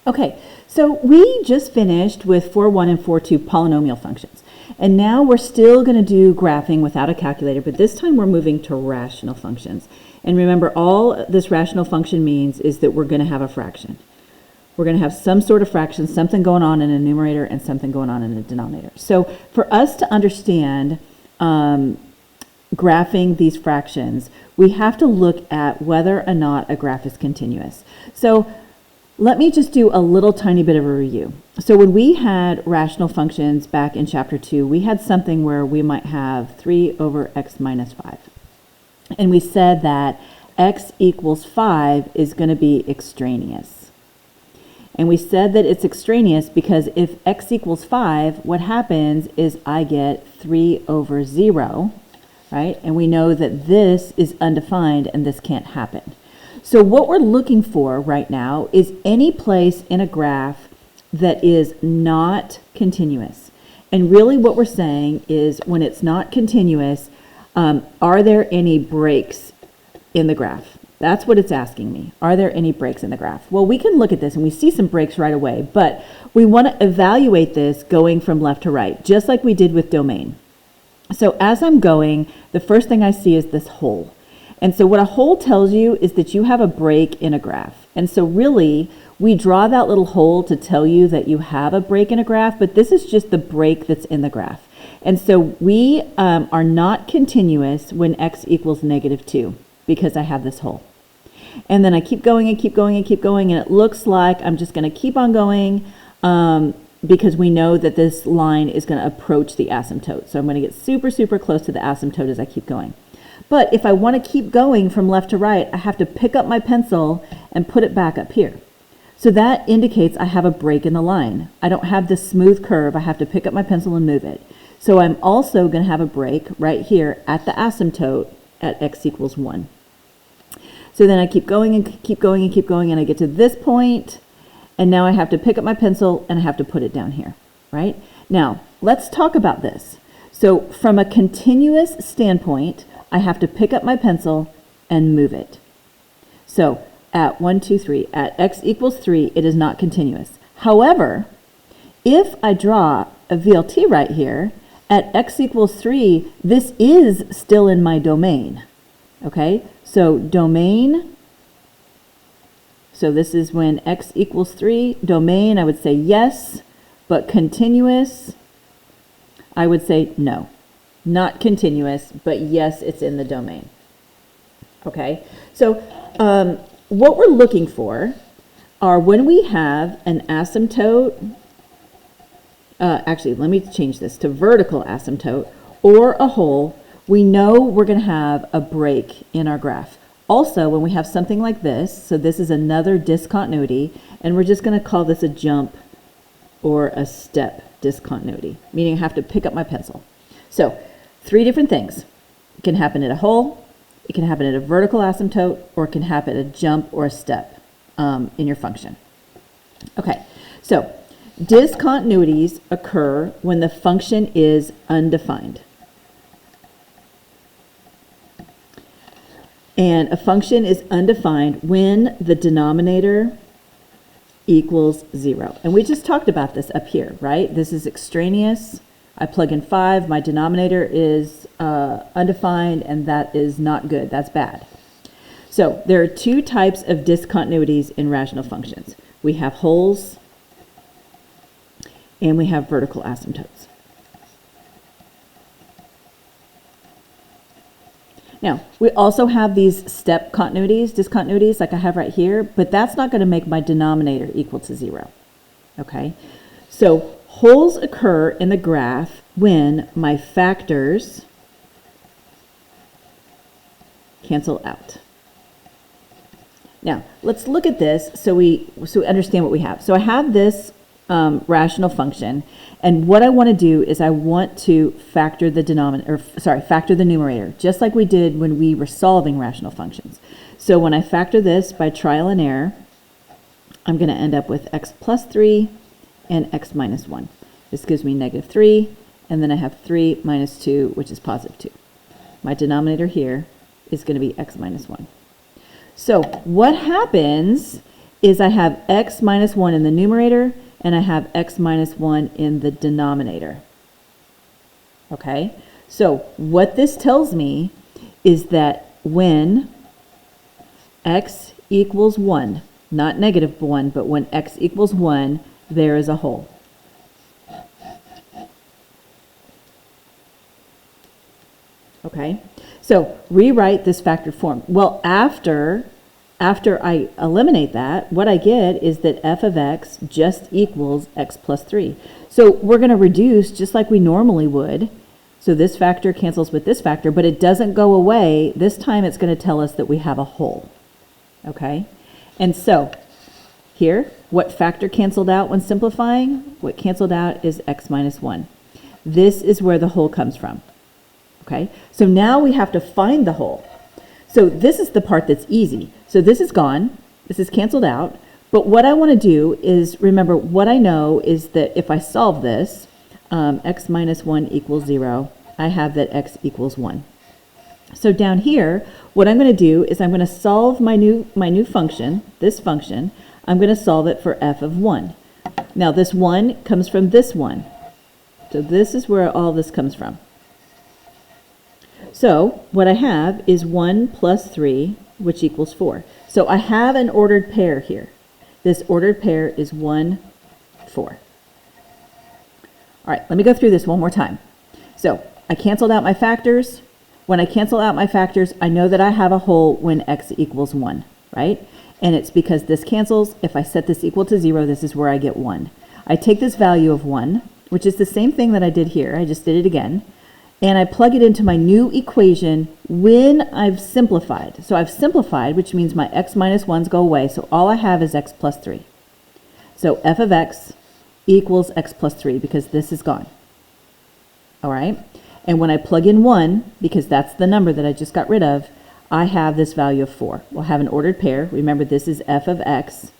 Okay, so we just finished with 4.1 and 4.2 polynomial functions. And now we're still going to do graphing without a calculator, but this time we're moving to rational functions. And remember, all this rational function means is that we're going to have a fraction. We're going to have some sort of fraction, something going on in a numerator and something going on in a denominator. So for us to understand graphing these fractions, we have to look at whether or not a graph is continuous. So let me just do a little tiny bit of a review. So when we had rational functions back in chapter 2, we had something where we might have 3 over x minus 5. And we said that x equals 5 is going to be extraneous. And we said that it's extraneous because if x equals 5, what happens is I get 3 over 0, right? And we know that this is undefined and this can't happen. So what we're looking for right now is any place in a graph that is not continuous. And really what we're saying is when it's not continuous, are there any breaks in the graph? That's what it's asking me. Are there any breaks in the graph? Well, we can look at this and we see some breaks right away, but we want to evaluate this going from left to right, just like we did with domain. So as I'm going, the first thing I see is this hole. And so what a hole tells you is that you have a break in a graph. And so really, we draw that little hole to tell you that you have a break in a graph, but this is just the break that's in the graph. And so we are not continuous when x equals -2 because I have this hole. And then I keep going and keep going and keep going, and it looks like I'm just going to keep on going because we know that this line is going to approach the asymptote. So I'm going to get super, super close to the asymptote as I keep going. But if I want to keep going from left to right, I have to pick up my pencil and put it back up here. So that indicates I have a break in the line. I don't have this smooth curve. I have to pick up my pencil and move it. So I'm also going to have a break right here at the asymptote at x equals 1. So then I keep going and keep going and keep going, and I get to this point, and now I have to pick up my pencil and I have to put it down here, right? Now, let's talk about this. So from a continuous standpoint, I have to pick up my pencil and move it. So at 1, 2, 3, at x equals 3, it is not continuous. However, if I draw a VLT right here, at x equals 3, this is still in my domain. Okay, so domain, so this is when x equals 3. Domain, I would say yes, but continuous, I would say no. Not continuous, but yes, it's in the domain. Okay, so what we're looking for are when we have an asymptote, actually, let me change this to vertical asymptote or a hole, we know we're going to have a break in our graph. Also, when we have something like this, so this is another discontinuity, and we're just going to call this a jump or a step discontinuity, meaning I have to pick up my pencil. So 3 different things. It can happen at a hole, it can happen at a vertical asymptote, or it can happen at a jump or a step in your function. Okay, so discontinuities occur when the function is undefined. And a function is undefined when the denominator equals 0. And we just talked about this up here, right? This is extraneous. I plug in 5, my denominator is undefined, and that is not good. That's bad. So there are 2 types of discontinuities in rational functions. We have holes, and we have vertical asymptotes. Now, we also have these step continuities, discontinuities, like I have right here, but that's not going to make my denominator equal to 0. Okay? So holes occur in the graph when my factors cancel out. Now, let's look at this so we understand what we have. So I have this rational function, and what I want to do is I want to factor the factor the numerator, just like we did when we were solving rational functions. So when I factor this by trial and error, I'm going to end up with x plus 3 and x minus 1. This gives me -3, and then I have 3 minus 2, which is positive 2. My denominator here is going to be x minus 1. So what happens is I have x minus 1 in the numerator, and I have x minus 1 in the denominator. Okay, so what this tells me is that when x equals 1, not negative 1, but when x equals 1, there is a hole. Okay, so rewrite this factored form. Well, after I eliminate that, what I get is that f of x just equals x plus 3. So we're going to reduce just like we normally would. So this factor cancels with this factor, but it doesn't go away. This time it's going to tell us that we have a hole. Okay, and so here, what factor canceled out when simplifying? What canceled out is x minus 1. This is where the hole comes from. Okay, so now we have to find the hole. So this is the part that's easy. So this is gone, this is canceled out, but what I want to do is, remember, what I know is that if I solve this, x minus 1 equals 0, I have that x equals 1. So down here, what I'm going to do is I'm going to solve my new function, this function. I'm going to solve it for f of 1. Now this 1 comes from this 1. So this is where all this comes from. So what I have is 1 plus 3, which equals 4. So I have an ordered pair here. This ordered pair is 1, 4. All right, let me go through this one more time. So I canceled out my factors. When I cancel out my factors, I know that I have a hole when x equals 1, right? And it's because this cancels. If I set this equal to 0, this is where I get 1. I take this value of 1, which is the same thing that I did here. I just did it again. And I plug it into my new equation when I've simplified. So I've simplified, which means my x minus 1s go away. So all I have is x plus 3. So f of x equals x plus 3 because this is gone. All right? And when I plug in 1, because that's the number that I just got rid of, I have this value of 4. We'll have an ordered pair. Remember, this is f of x,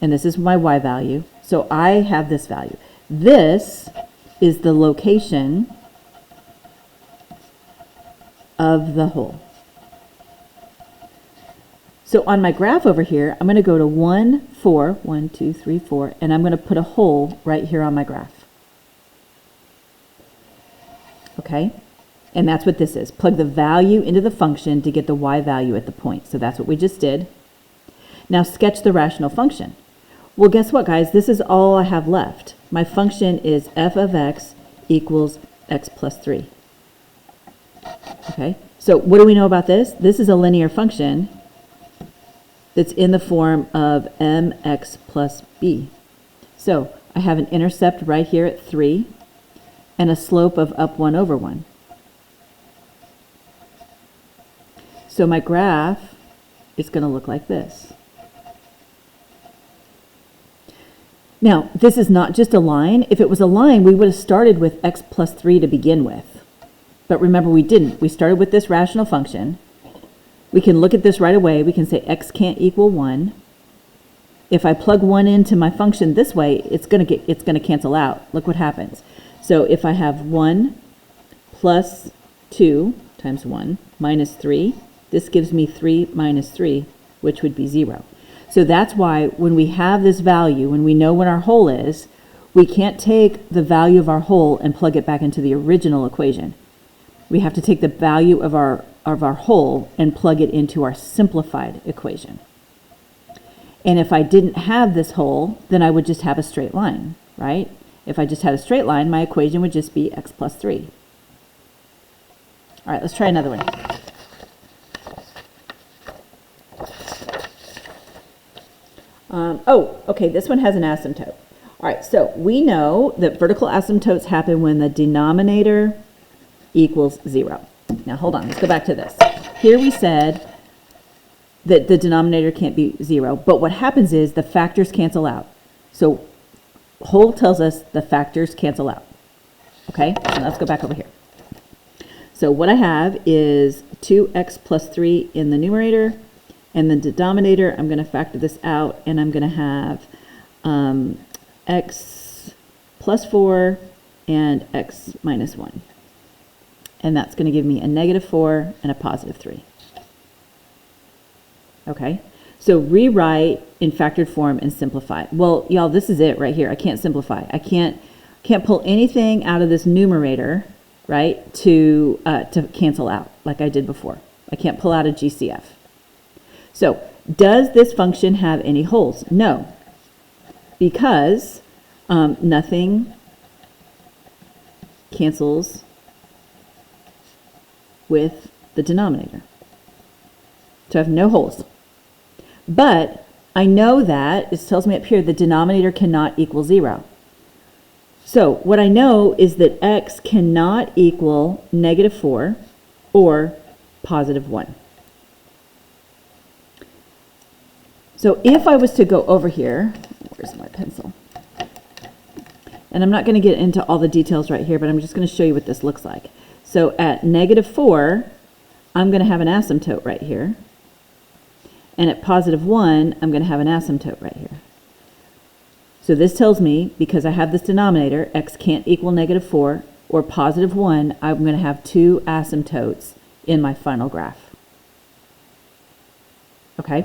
and this is my y value. So I have this value. This is the location of the hole. So on my graph over here, I'm going to go to 1, 4, 1, 2, 3, 4, and I'm going to put a hole right here on my graph. Okay? And that's what this is. Plug the value into the function to get the y value at the point. So that's what we just did. Now sketch the rational function. Well, guess what, guys? This is all I have left. My function is f of x equals x plus 3. Okay, so what do we know about this? This is a linear function that's in the form of mx plus b. So I have an intercept right here at 3 and a slope of up 1 over 1. So my graph is going to look like this. Now, this is not just a line. If it was a line, we would have started with x plus 3 to begin with. But remember, we didn't. We started with this rational function. We can look at this right away. We can say x can't equal 1. If I plug 1 into my function this way, it's going to cancel out. Look what happens. So if I have 1 plus 2 times 1 minus 3, this gives me 3 minus 3, which would be 0. So that's why when we have this value, when we know what our hole is, we can't take the value of our hole and plug it back into the original equation. We have to take the value of our hole and plug it into our simplified equation. And if I didn't have this hole, then I would just have a straight line, right? If I just had a straight line, my equation would just be x plus 3. All right, let's try another one. Okay, this one has an asymptote. All right, so we know that vertical asymptotes happen when the denominator equals 0. Now hold on, let's go back to this. Here we said that the denominator can't be 0, but what happens is the factors cancel out. So hole tells us the factors cancel out. Okay, so let's go back over here. So what I have is 2x plus 3 in the numerator, and the denominator, I'm going to factor this out, and I'm going to have x plus 4 and x minus 1. And that's going to give me a negative 4 and a positive 3. Okay, So rewrite in factored form and simplify. Well, y'all, this is it right here. I can't simplify. I can't pull anything out of this numerator, right, to cancel out like I did before. I can't pull out a GCF. So does this function have any holes? No, because nothing cancels with the denominator. So I have no holes. But I know that, it tells me up here, the denominator cannot equal 0. So what I know is that x cannot equal -4 or +1. So if I was to go over here, where's my pencil? And I'm not going to get into all the details right here, but I'm just going to show you what this looks like. So at -4, I'm going to have an asymptote right here. And at +1, I'm going to have an asymptote right here. So this tells me, because I have this denominator, x can't equal -4 or +1, I'm going to have two asymptotes in my final graph. Okay?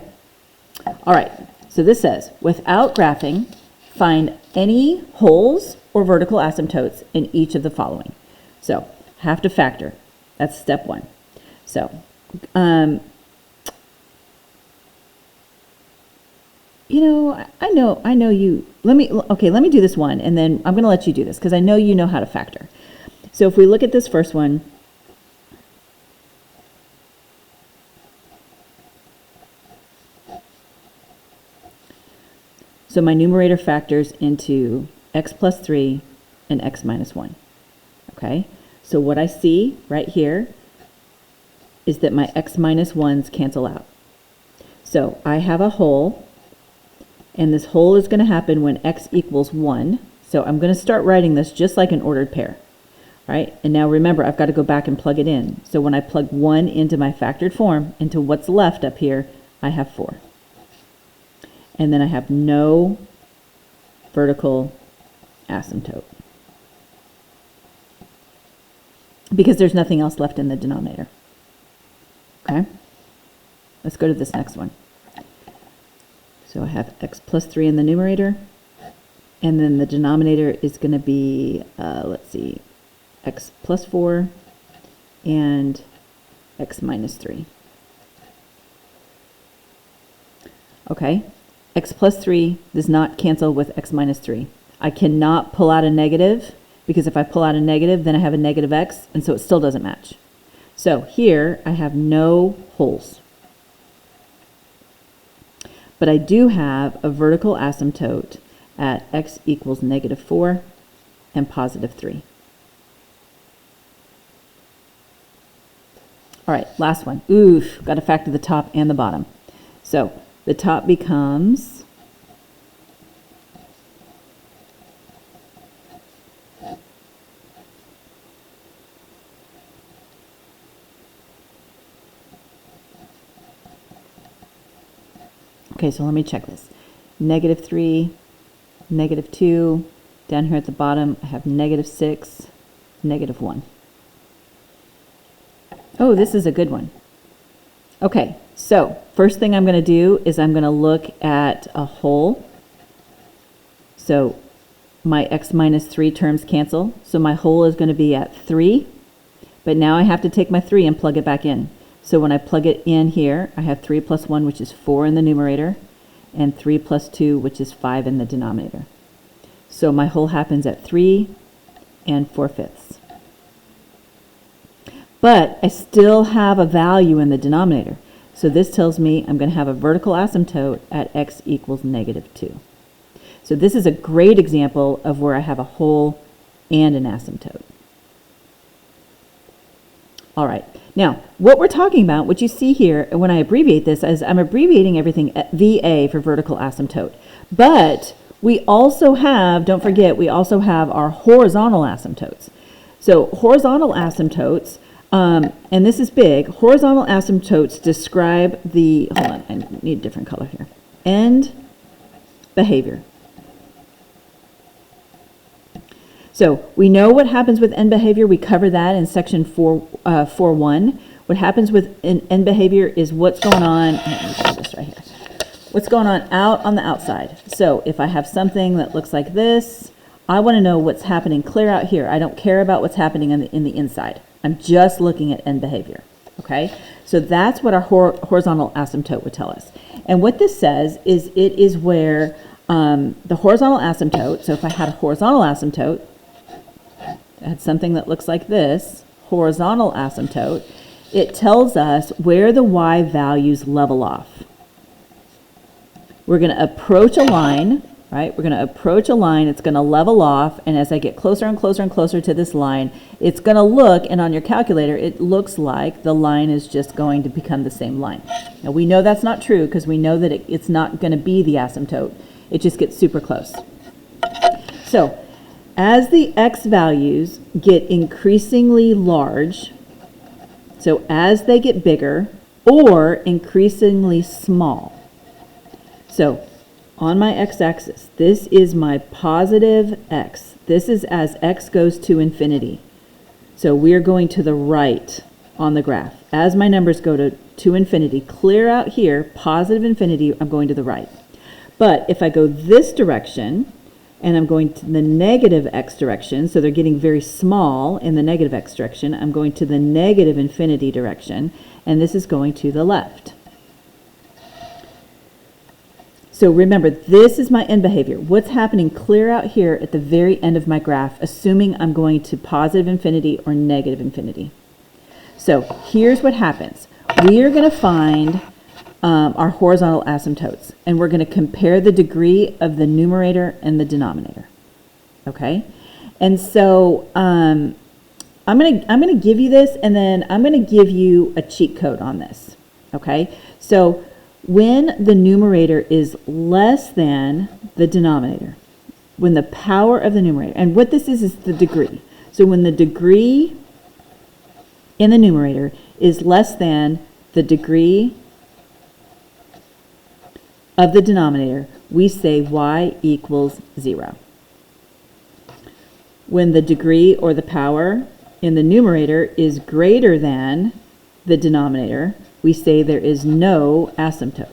All right, so this says, without graphing, find any holes or vertical asymptotes in each of the following. So, have to factor. That's step 1. So, you know, I know you, let me do this one, and then I'm going to let you do this, because I know you know how to factor. So if we look at this first one, so my numerator factors into x plus 3 and x minus 1. Okay, so what I see right here is that my x minus 1's cancel out. So I have a hole, and this hole is going to happen when x equals 1. So I'm going to start writing this just like an ordered pair. Right? And now remember, I've got to go back and plug it in. So when I plug 1 into my factored form, into what's left up here, I have 4. And then I have no vertical asymptote, because there's nothing else left in the denominator. Okay? Let's go to this next one. So I have x plus 3 in the numerator, and then the denominator is going to be, let's see, x plus 4 and x minus 3. Okay, x plus 3 does not cancel with x minus 3. I cannot pull out a negative, because if I pull out a negative, then I have a negative x, and so it still doesn't match. So here I have no holes. But I do have a vertical asymptote at x equals -4 and +3. All right, last one. Oof, got to factor the top and the bottom. So the top becomes okay, so let me check this. -3, -2, down here at the bottom I have -6, -1. Oh, this is a good one. Okay, so first thing I'm going to do is I'm going to look at a hole. So my x minus 3 terms cancel, so my hole is going to be at 3, but now I have to take my 3 and plug it back in. So when I plug it in here, I have 3 plus 1, which is 4 in the numerator, and 3 plus 2, which is 5 in the denominator. So my hole happens at 3 and 4/5. But I still have a value in the denominator. So this tells me I'm going to have a vertical asymptote at x equals -2. So this is a great example of where I have a hole and an asymptote. All right. Now, what we're talking about, what you see here, when I abbreviate this, is I'm abbreviating everything at VA for vertical asymptote. But we also have, don't forget, we also have our horizontal asymptotes. So horizontal asymptotes, and this is big, horizontal asymptotes describe the, hold on, I need a different color here, end behavior. So we know what happens with end behavior. We cover that in section 4.1. What happens with end behavior is what's going on, let me put this right here. what's going on out on the outside. So if I have something that looks like this, I want to know what's happening clear out here. I don't care about what's happening in the inside. I'm just looking at end behavior. Okay, so that's what our horizontal asymptote would tell us. And what this says is it is where the horizontal asymptote, so if I had a horizontal asymptote, I had something that looks like this, horizontal asymptote, it tells us where the y values level off. We're going to approach a line, right? We're going to approach a line, it's going to level off, and as I get closer and closer and closer to this line, it's going to look, and on your calculator, it looks like the line is just going to become the same line. Now, we know that's not true because we know that it's not going to be the asymptote. It just gets super close. So, as the x values get increasingly large, so as they get bigger or increasingly small, so on my x-axis, this is my positive x. This is as x goes to infinity. So we're going to the right on the graph. As my numbers go to infinity, clear out here, positive infinity, I'm going to the right. But if I go this direction, and I'm going to the negative x direction, so they're getting very small in the negative x direction, I'm going to the negative infinity direction, and this is going to the left. So remember, this is my end behavior. What's happening clear out here at the very end of my graph, assuming I'm going to positive infinity or negative infinity. So here's what happens. We are going to find our horizontal asymptotes, and we're going to compare the degree of the numerator and the denominator. Okay, and so I'm going to give you this, and then I'm going to give you a cheat code on this. Okay, so when the numerator is less than the denominator, when the power of the numerator, and what this is the degree. So when the degree in the numerator is less than the degree of the denominator, we say y equals 0. When the degree or the power in the numerator is greater than the denominator, we say there is no asymptote.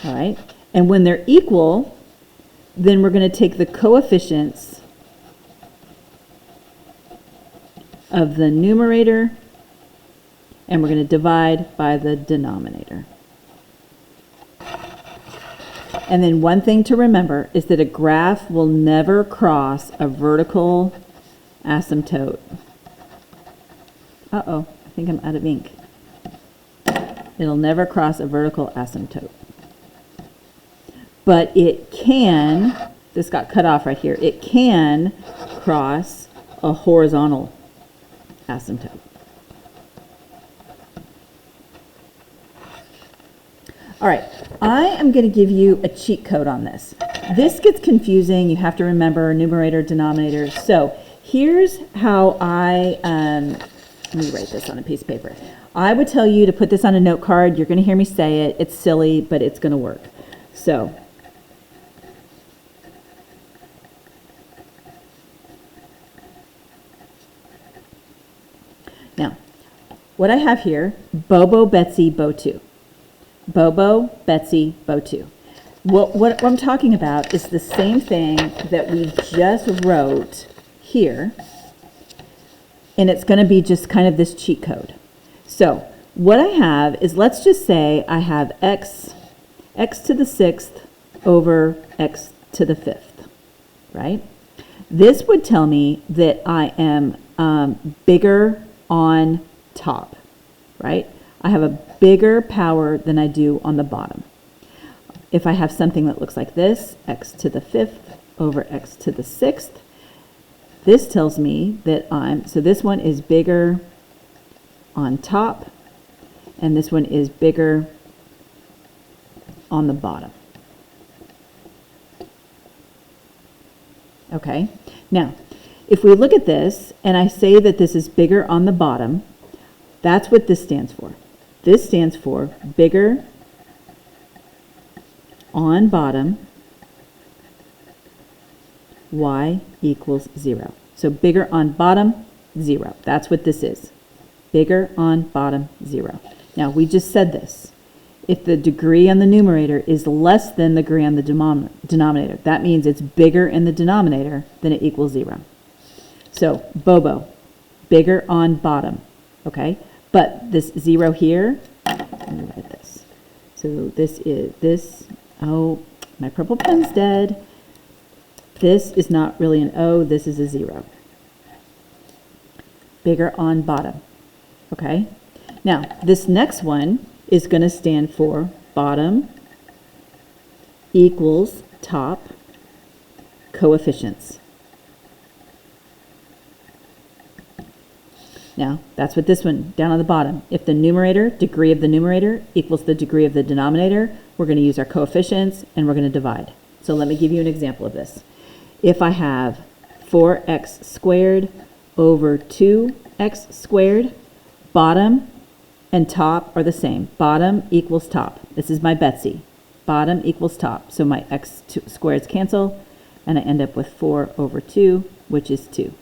All right, and when they're equal, then we're going to take the coefficients of the numerator and we're going to divide by the denominator. And then one thing to remember is that a graph will never cross a vertical asymptote. Uh-oh, I think I'm out of ink. It'll never cross a vertical asymptote. But it can, this got cut off right here, it can cross a horizontal asymptote. All right, I am going to give you a cheat code on this. This gets confusing. You have to remember numerator, denominator. So here's how let me write this on a piece of paper. I would tell you to put this on a note card. You're going to hear me say it. It's silly, but it's going to work. So now, what I have here, Bobo, Betsy, Bo2. Bobo, Betsy, Bo2. What I'm talking about is the same thing that we just wrote here, and it's going to be just kind of this cheat code. So what I have is, let's just say I have x to the 6th over x to the 5th, right? This would tell me that I am bigger on top, right? I have a bigger power than I do on the bottom. If I have something that looks like this, x to the 5th over x to the 6th, this tells me that so this one is bigger on top, and this one is bigger on the bottom. Okay, now, if we look at this, and I say that this is bigger on the bottom, that's what this stands for. This stands for bigger on bottom, y equals 0. So bigger on bottom, 0. That's what this is. Bigger on bottom, 0. Now, we just said this. If the degree on the numerator is less than the degree on the denominator, that means it's bigger in the denominator than it equals 0. So, Bobo, bigger on bottom, okay? But this 0 here, let me write this. So oh, my purple pen's dead. This is not really an O, this is a 0. Bigger on bottom, okay? Now, this next one is going to stand for bottom equals top coefficients. Now, that's what this one, down on the bottom. If the numerator, degree of the numerator, equals the degree of the denominator, we're going to use our coefficients and we're going to divide. So let me give you an example of this. If I have 4x squared over 2x squared, bottom and top are the same. Bottom equals top. This is my Betsy. Bottom equals top. So my x squareds cancel, and I end up with 4 over 2, which is 2.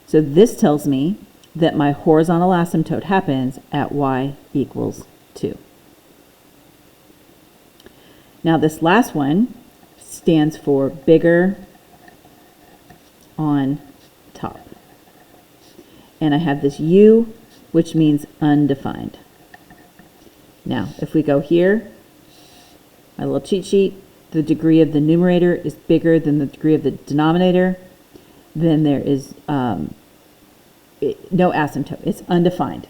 So this tells me that my horizontal asymptote happens at y equals 2. Now this last one stands for bigger on top. And I have this u, which means undefined. Now, if we go here, my little cheat sheet, the degree of the numerator is bigger than the degree of the denominator, then there is no asymptote. It's undefined.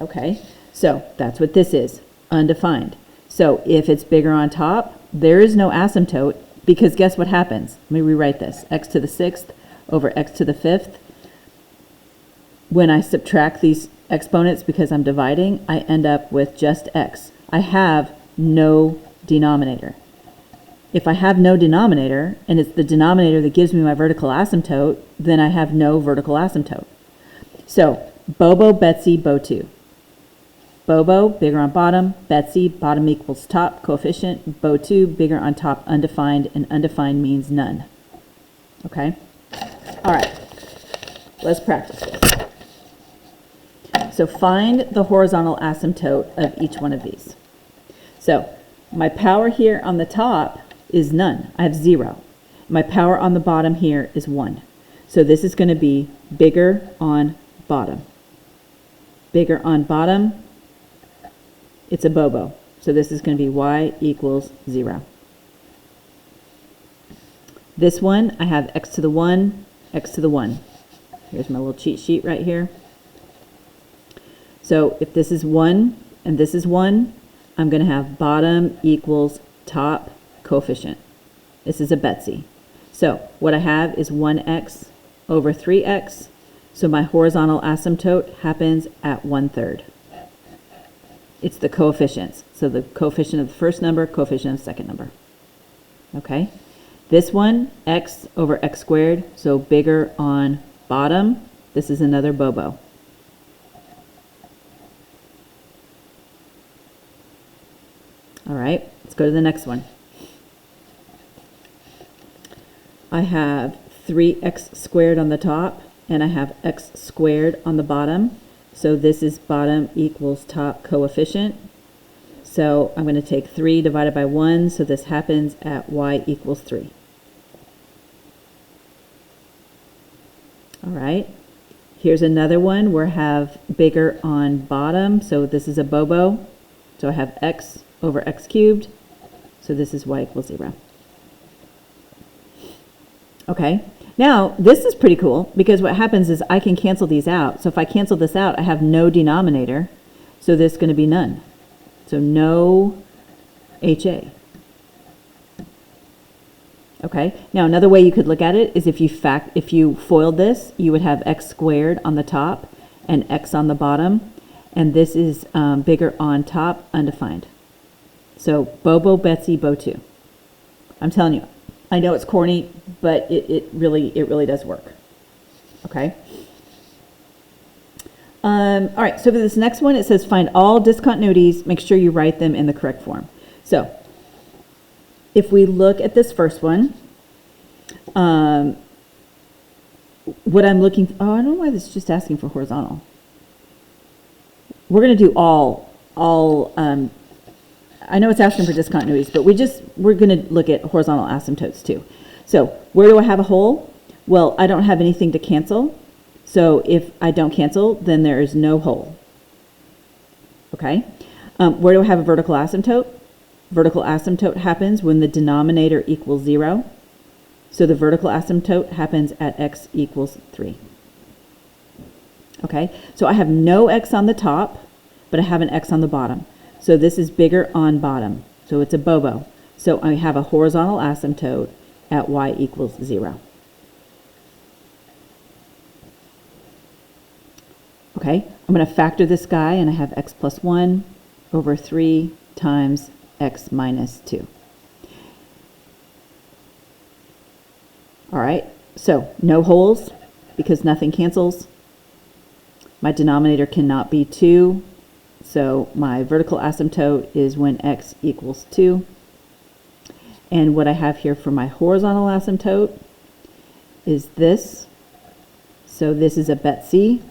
Okay, so that's what this is, undefined. So if it's bigger on top, there is no asymptote, because guess what happens? Let me rewrite this. X to the 6th over x to the 5th. When I subtract these exponents because I'm dividing, I end up with just x. I have no denominator. If I have no denominator, and it's the denominator that gives me my vertical asymptote, then I have no vertical asymptote. So, Bobo, Betsy, Bo2. Bobo, bigger on bottom. Betsy, bottom equals top, coefficient. Bo2, bigger on top, undefined, and undefined means none. Okay? All right. Let's practice this. So find the horizontal asymptote of each one of these. So my power here on the top is none. I have 0. My power on the bottom here is 1. So this is going to be bigger on bottom. Bigger on bottom, it's a Bobo. So this is going to be y equals 0. This one, I have x to the 1, x to the 1. Here's my little cheat sheet right here. So if this is 1 and this is 1, I'm going to have bottom equals top coefficient. This is a Betsy. So what I have is 1x over 3x. So my horizontal asymptote happens at 1/3. It's the coefficients. So the coefficient of the first number, coefficient of the second number. Okay? This one, x over x squared, so bigger on bottom. This is another Bobo. All right, let's go to the next one. I have 3x squared on the top, and I have x squared on the bottom. So this is bottom equals top coefficient. So I'm going to take 3 divided by 1, so this happens at y equals 3. All right, here's another one where I have bigger on bottom, so this is a Bobo. So I have x over x cubed, so this is y equals 0. Okay, now this is pretty cool because what happens is I can cancel these out. So if I cancel this out, I have no denominator, so this is going to be none. So no HA. Okay, now another way you could look at it is if you foiled this, you would have x squared on the top and x on the bottom, and this is bigger on top, undefined. So Bobo, Betsy, Bo2. I'm telling you, I know it's corny, but it really does work. Okay. All right, so for this next one, it says find all discontinuities, make sure you write them in the correct form. So if we look at this first one, what I'm looking for, oh, I don't know why this is just asking for horizontal. We're going to do all all, I know it's asking for discontinuities, but we're going to look at horizontal asymptotes too. So where do I have a hole? Well, I don't have anything to cancel. So if I don't cancel, then there is no hole. Okay. Where do I have a vertical asymptote? Vertical asymptote happens when the denominator equals 0. So the vertical asymptote happens at x equals 3. Okay, so I have no x on the top, but I have an x on the bottom. So this is bigger on bottom. So it's a BOBO. So I have a horizontal asymptote at y equals 0. Okay, I'm going to factor this guy, and I have x plus 1 over 3 times x minus 2. All right, so no holes because nothing cancels. My denominator cannot be 2, so my vertical asymptote is when x equals 2. And what I have here for my horizontal asymptote is this. So this is a Betsy.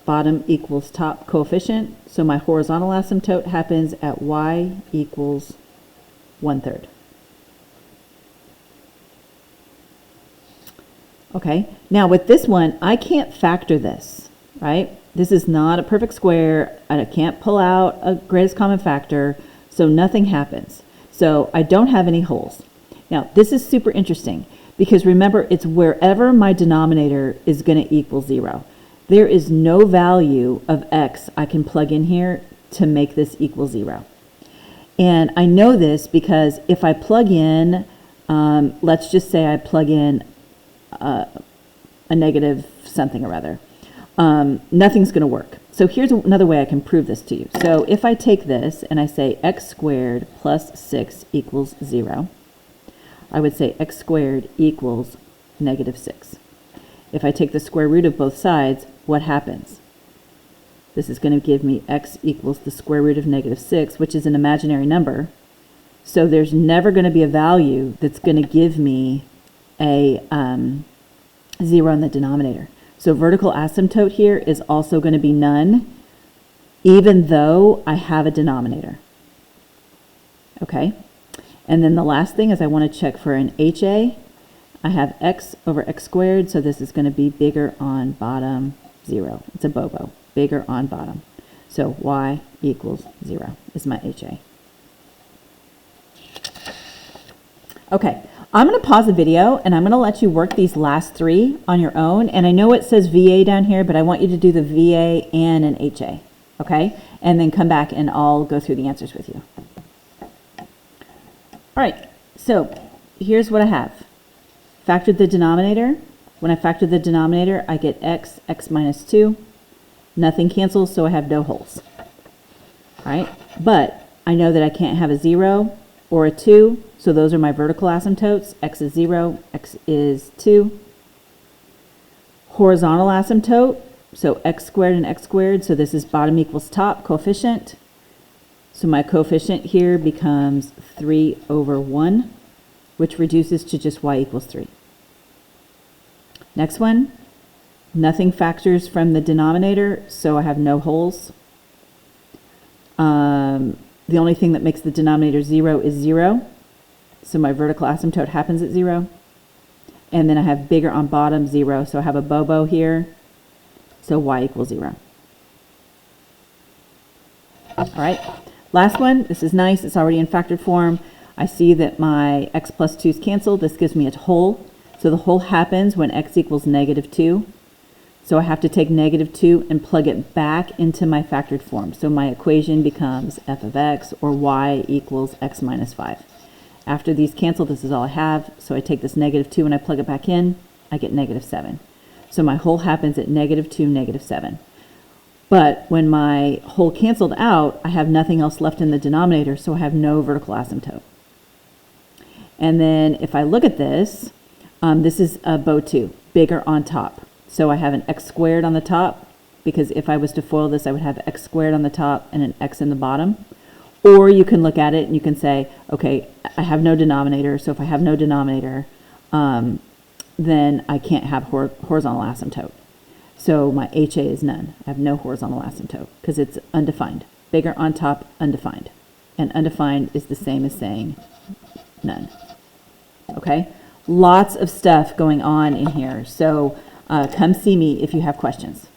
Bottom equals top coefficient. So my horizontal asymptote happens at y equals 1/3. Okay, now with this one, I can't factor this, right? This is not a perfect square. I can't pull out a greatest common factor, so nothing happens. So I don't have any holes. Now, this is super interesting because remember, it's wherever my denominator is going to equal 0. There is no value of x I can plug in here to make this equal 0. And I know this because if I plug in, let's just say I plug in a negative something or other, nothing's going to work. So here's another way I can prove this to you. So if I take this and I say x squared plus 6 equals 0, I would say x squared equals negative 6. If I take the square root of both sides, what happens? This is going to give me x equals the square root of negative 6, which is an imaginary number. So there's never going to be a value that's going to give me a 0 in the denominator. So vertical asymptote here is also going to be none, even though I have a denominator. Okay? And then the last thing is I want to check for an HA. I have x over x squared, so this is going to be bigger on bottom 0. It's a BOBO, bigger on bottom. So y equals 0 is my HA. Okay, I'm going to pause the video and I'm going to let you work these last 3 on your own. And I know it says VA down here, but I want you to do the VA and an HA, okay? And then come back and I'll go through the answers with you. All right, so here's what I have. Factored the denominator. When I factor the denominator, I get x minus 2. Nothing cancels, so I have no holes. All right, but I know that I can't have a 0 or a 2, so those are my vertical asymptotes. X is 0, x is 2. Horizontal asymptote, so x squared and x squared, so this is bottom equals top coefficient. So my coefficient here becomes 3 over 1, which reduces to just y equals 3. Next one, nothing factors from the denominator, so I have no holes. The only thing that makes the denominator 0 is 0, so my vertical asymptote happens at 0. And then I have bigger on bottom 0, so I have a BOBO here, so y equals 0. All right, last one, this is nice, it's already in factored form. I see that my x plus 2 is canceled. This gives me a hole. So the hole happens when x equals negative 2. So I have to take negative 2 and plug it back into my factored form. So my equation becomes f of x, or y equals x minus 5. After these cancel, this is all I have. So I take this negative 2 and I plug it back in. I get negative 7. So my hole happens at negative 2, negative 7. But when my hole canceled out, I have nothing else left in the denominator, so I have no vertical asymptote. And then if I look at this, this is a BO2, bigger on top. So I have an x squared on the top, because if I was to FOIL this, I would have x squared on the top and an x in the bottom. Or you can look at it and you can say, okay, I have no denominator, so if I have no denominator, then I can't have horizontal asymptote. So my HA is none. I have no horizontal asymptote because it's undefined. bigger on top, undefined. And undefined is the same as saying none. Okay? Lots of stuff going on in here. So come see me if you have questions.